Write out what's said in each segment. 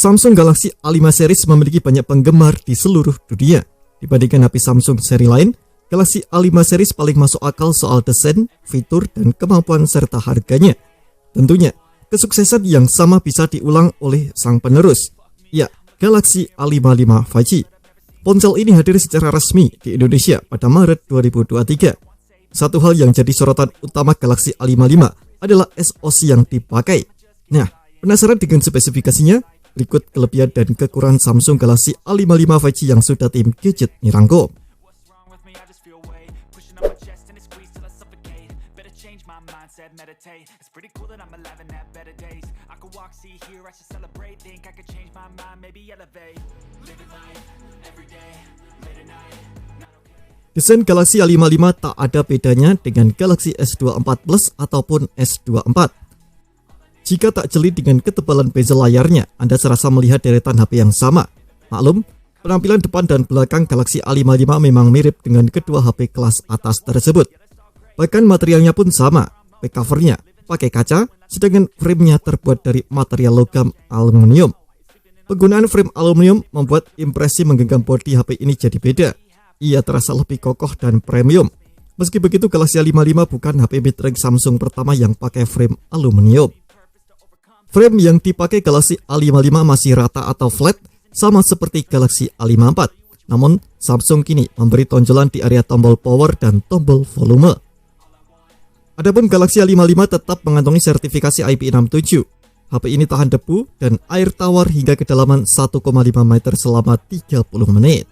Samsung Galaxy A5 series memiliki banyak penggemar di seluruh dunia. Dibandingkan HP Samsung seri lain, Galaxy A5 series paling masuk akal soal desain, fitur, dan kemampuan serta harganya. Tentunya, kesuksesan yang sama bisa diulang oleh sang penerus, ya, Galaxy A55 5G. Ponsel ini hadir secara resmi di Indonesia pada Maret 2023. Satu hal yang jadi sorotan utama Galaxy A55 adalah SoC yang dipakai. Nah, penasaran dengan spesifikasinya? Berikut kelebihan dan kekurangan Samsung Galaxy A55 5G yang sudah tim gadget rangkum. Desain Galaxy A55 tak ada bedanya dengan Galaxy S24 Plus ataupun S24. Jika tak jeli dengan ketebalan bezel layarnya, Anda serasa melihat deretan HP yang sama. Maklum, penampilan depan dan belakang Galaxy A55 memang mirip dengan kedua HP kelas atas tersebut. Bahkan materialnya pun sama, back covernya pakai kaca, sedangkan framenya terbuat dari material logam aluminium. Penggunaan frame aluminium membuat impresi menggenggam bodi HP ini jadi beda. Ia terasa lebih kokoh dan premium. Meski begitu, Galaxy A55 bukan HP mid-range Samsung pertama yang pakai frame aluminium. Frame yang dipakai Galaxy A55 masih rata atau flat, sama seperti Galaxy A54. Namun, Samsung kini memberi tonjolan di area tombol power dan tombol volume. Adapun Galaxy A55 tetap mengantongi sertifikasi IP67. HP ini tahan debu dan air tawar hingga kedalaman 1,5 meter selama 30 menit.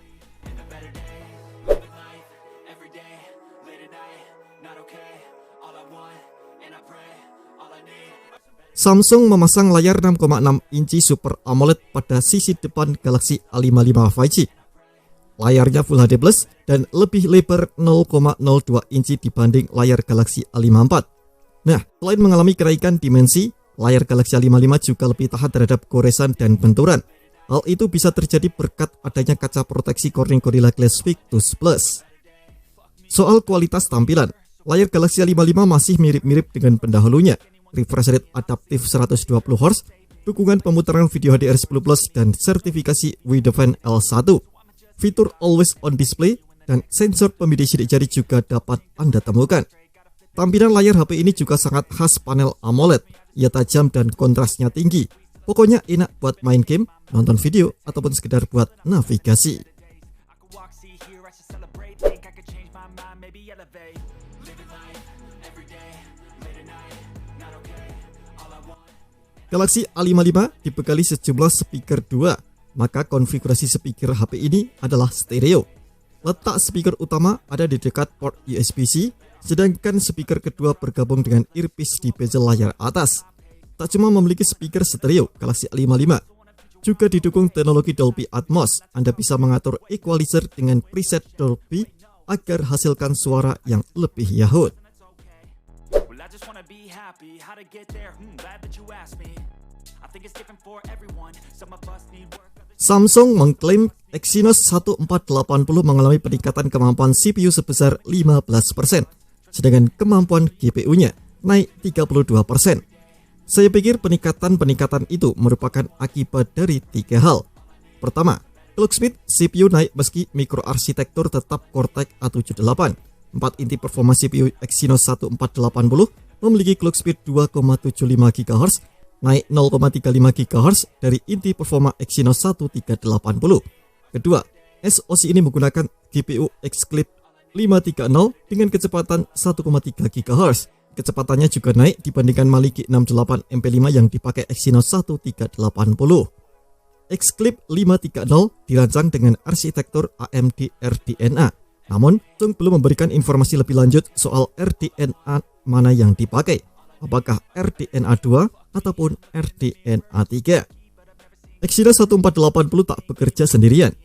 Samsung memasang layar 6,6 inci Super AMOLED pada sisi depan Galaxy A55 5G. Layarnya Full HD Plus dan lebih lebar 0,02 inci dibanding layar Galaxy A54. Nah, selain mengalami kenaikan dimensi, layar Galaxy A55 juga lebih tahan terhadap goresan dan benturan. Hal itu bisa terjadi berkat adanya kaca proteksi Corning Gorilla Glass Victus Plus. Soal kualitas tampilan, layar Galaxy A55 masih mirip-mirip dengan pendahulunya. Refresh rate adaptif 120 Hz, dukungan pemutaran video HDR10+, dan sertifikasi Widevine L1. Fitur Always On Display dan sensor pembidik sidik jari juga dapat Anda temukan. Tampilan layar HP ini juga sangat khas panel AMOLED. Ia tajam dan kontrasnya tinggi. Pokoknya enak buat main game, nonton video, ataupun sekedar buat navigasi. Galaxy A55 dibekali sejumlah speaker 2, maka konfigurasi speaker HP ini adalah stereo. Letak speaker utama ada di dekat port USB-C, sedangkan speaker kedua bergabung dengan earpiece di bezel layar atas. Tak cuma memiliki speaker stereo, Galaxy A55 juga didukung teknologi Dolby Atmos. Anda bisa mengatur equalizer dengan preset Dolby agar hasilkan suara yang lebih yahut. Samsung mengklaim Exynos 1480 mengalami peningkatan kemampuan CPU sebesar 15%, sedangkan kemampuan GPU-nya naik 32%. Saya pikir peningkatan itu merupakan akibat dari 3 hal. Pertama, clock speed CPU naik meski mikroarsitektur tetap Cortex A78. 4 inti performa CPU Exynos 1480 memiliki clock speed 2,75 GHz, naik 0,35 GHz dari inti performa Exynos 1380. Kedua, SoC ini menggunakan GPU Xclip 530 dengan kecepatan 1,3 GHz. Kecepatannya juga naik dibandingkan Mali G68 MP5 yang dipakai Exynos 1380. Xclip 530 dirancang dengan arsitektur AMD RDNA. Namun, Samsung belum memberikan informasi lebih lanjut soal RDNA mana yang dipakai, apakah RDNA 2 ataupun RDNA 3. Exynos 1480 tak bekerja sendirian.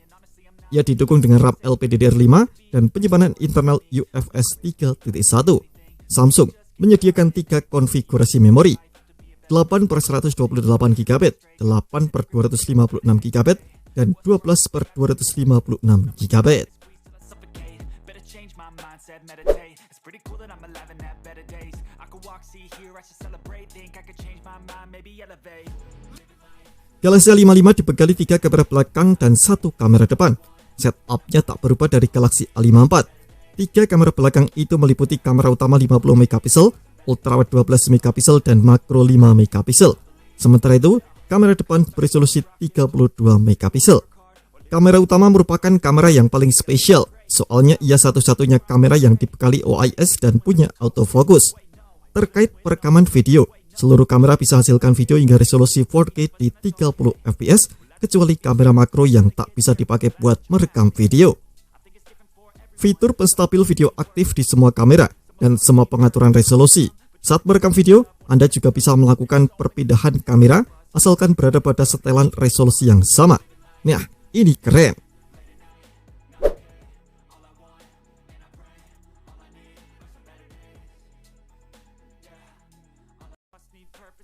Ia didukung dengan RAM LPDDR5 dan penyimpanan internal UFS 3.1. Samsung menyediakan 3 konfigurasi memori, 8/128 GB, 8/256 GB, dan 12/256 GB. Galaxy A55 dibekali 3 kamera belakang dan 1 kamera depan. Setupnya tak berubah dari Galaxy A54. 3 kamera belakang itu meliputi kamera utama 50 megapiksel, ultrawide 12 megapiksel, dan makro 5 megapiksel. Sementara itu, kamera depan beresolusi 32 megapiksel. Kamera utama merupakan kamera yang paling spesial, soalnya ia satu-satunya kamera yang dibekali OIS dan punya autofocus. Terkait perekaman video, seluruh kamera bisa hasilkan video hingga resolusi 4K di 30 fps, kecuali kamera makro yang tak bisa dipakai buat merekam video. Fitur penstabil video aktif di semua kamera dan semua pengaturan resolusi. Saat merekam video, Anda juga bisa melakukan perpindahan kamera asalkan berada pada setelan resolusi yang sama. Nah, ini keren.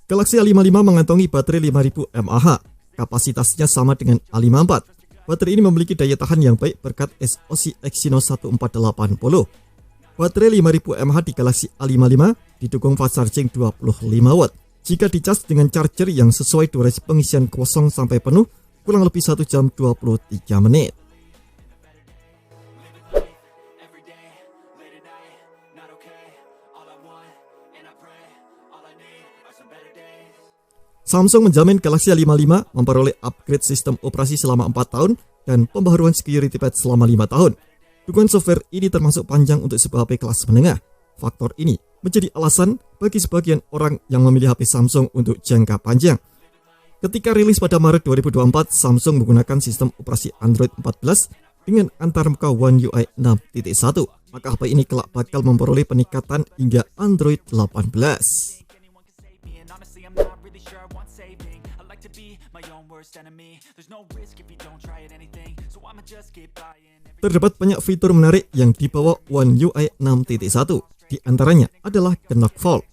Galaxy A55 mengantongi baterai 5000 mAh. Kapasitasnya sama dengan A54. Baterai ini memiliki daya tahan yang baik berkat SoC Exynos 1480. Baterai 5000 mAh di Galaxy A55 didukung fast charging 25 watt. Jika dicas dengan charger yang sesuai, durasi pengisian kosong sampai penuh kurang lebih 1 jam 23 menit. Samsung menjamin Galaxy A55 memperoleh upgrade sistem operasi selama 4 tahun dan pembaharuan security patch selama 5 tahun. Dukungan software ini termasuk panjang untuk sebuah HP kelas menengah. Faktor ini menjadi alasan bagi sebagian orang yang memilih HP Samsung untuk jangka panjang. Ketika rilis pada Maret 2024, Samsung menggunakan sistem operasi Android 14 dengan antarmuka One UI 6.1. Maka HP ini kelak bakal memperoleh peningkatan hingga Android 18. Terdapat banyak fitur menarik yang dibawa One UI 6.1. Di antaranya adalah Knock Vault.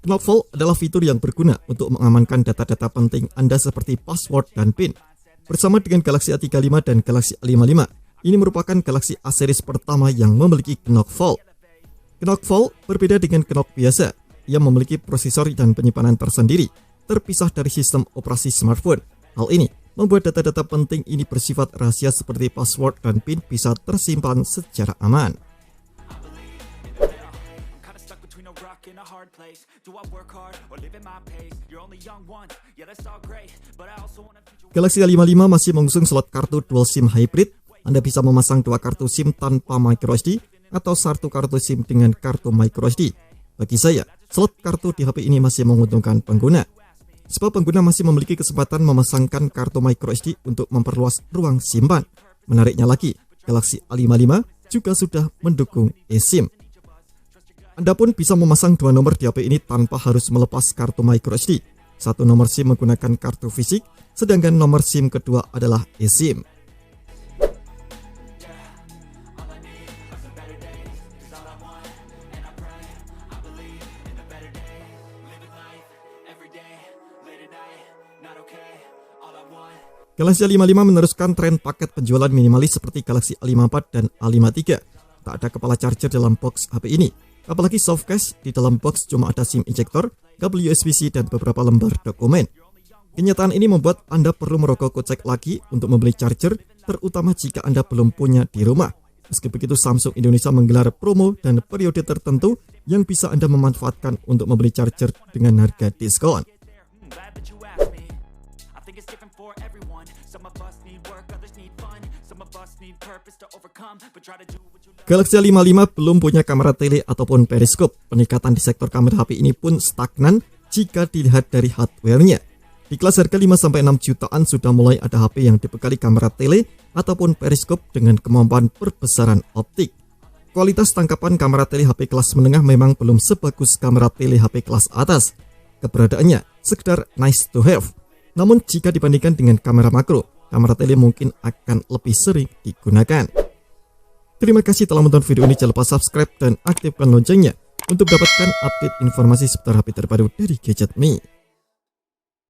Knock Vault adalah fitur yang berguna untuk mengamankan data-data penting Anda seperti password dan PIN. Bersama dengan Galaxy A35 dan Galaxy A55, ini merupakan Galaxy A series pertama yang memiliki Knock Vault. Knock Vault berbeda dengan Knock biasa. Ia memiliki prosesor dan penyimpanan tersendiri, terpisah dari sistem operasi smartphone. Hal ini membuat data-data penting ini bersifat rahasia seperti password dan PIN bisa tersimpan secara aman. Galaxy A55 masih mengusung slot kartu dual SIM hybrid. Anda bisa memasang 2 kartu SIM tanpa microSD atau 1 kartu SIM dengan kartu microSD. Bagi saya, slot kartu di HP ini masih menguntungkan pengguna, sebab pengguna masih memiliki kesempatan memasangkan kartu microSD untuk memperluas ruang simpan. Menariknya lagi, Galaxy A55 juga sudah mendukung eSIM. Anda pun bisa memasang 2 nomor di HP ini tanpa harus melepas kartu microSD. 1 nomor SIM menggunakan kartu fisik, sedangkan nomor SIM kedua adalah eSIM. Galaxy A55 meneruskan tren paket penjualan minimalis seperti Galaxy A54 dan A53. Tak ada kepala charger dalam box HP ini. Apalagi softcase, di dalam box cuma ada SIM injektor, kabel USB-C, dan beberapa lembar dokumen. Kenyataan ini membuat Anda perlu merogoh kocek lagi untuk membeli charger, terutama jika Anda belum punya di rumah. Meski begitu, Samsung Indonesia menggelar promo dan periode tertentu yang bisa Anda memanfaatkan untuk membeli charger dengan harga diskon. Galaxy A55 belum punya kamera tele ataupun periskop. Peningkatan di sektor kamera HP ini pun stagnan jika dilihat dari hardware-nya. Di kelas harga 5-6 jutaan sudah mulai ada HP yang dibekali kamera tele ataupun periskop dengan kemampuan perbesaran optik. Kualitas tangkapan kamera tele HP kelas menengah memang belum sebagus kamera tele HP kelas atas. Keberadaannya sekedar nice to have. Namun jika dibandingkan dengan kamera makro, kamera tele mungkin akan lebih sering digunakan. Terima kasih telah menonton video ini. Jangan lupa subscribe dan aktifkan loncengnya untuk dapatkan update informasi seputar HP terbaru dari Gadget Me.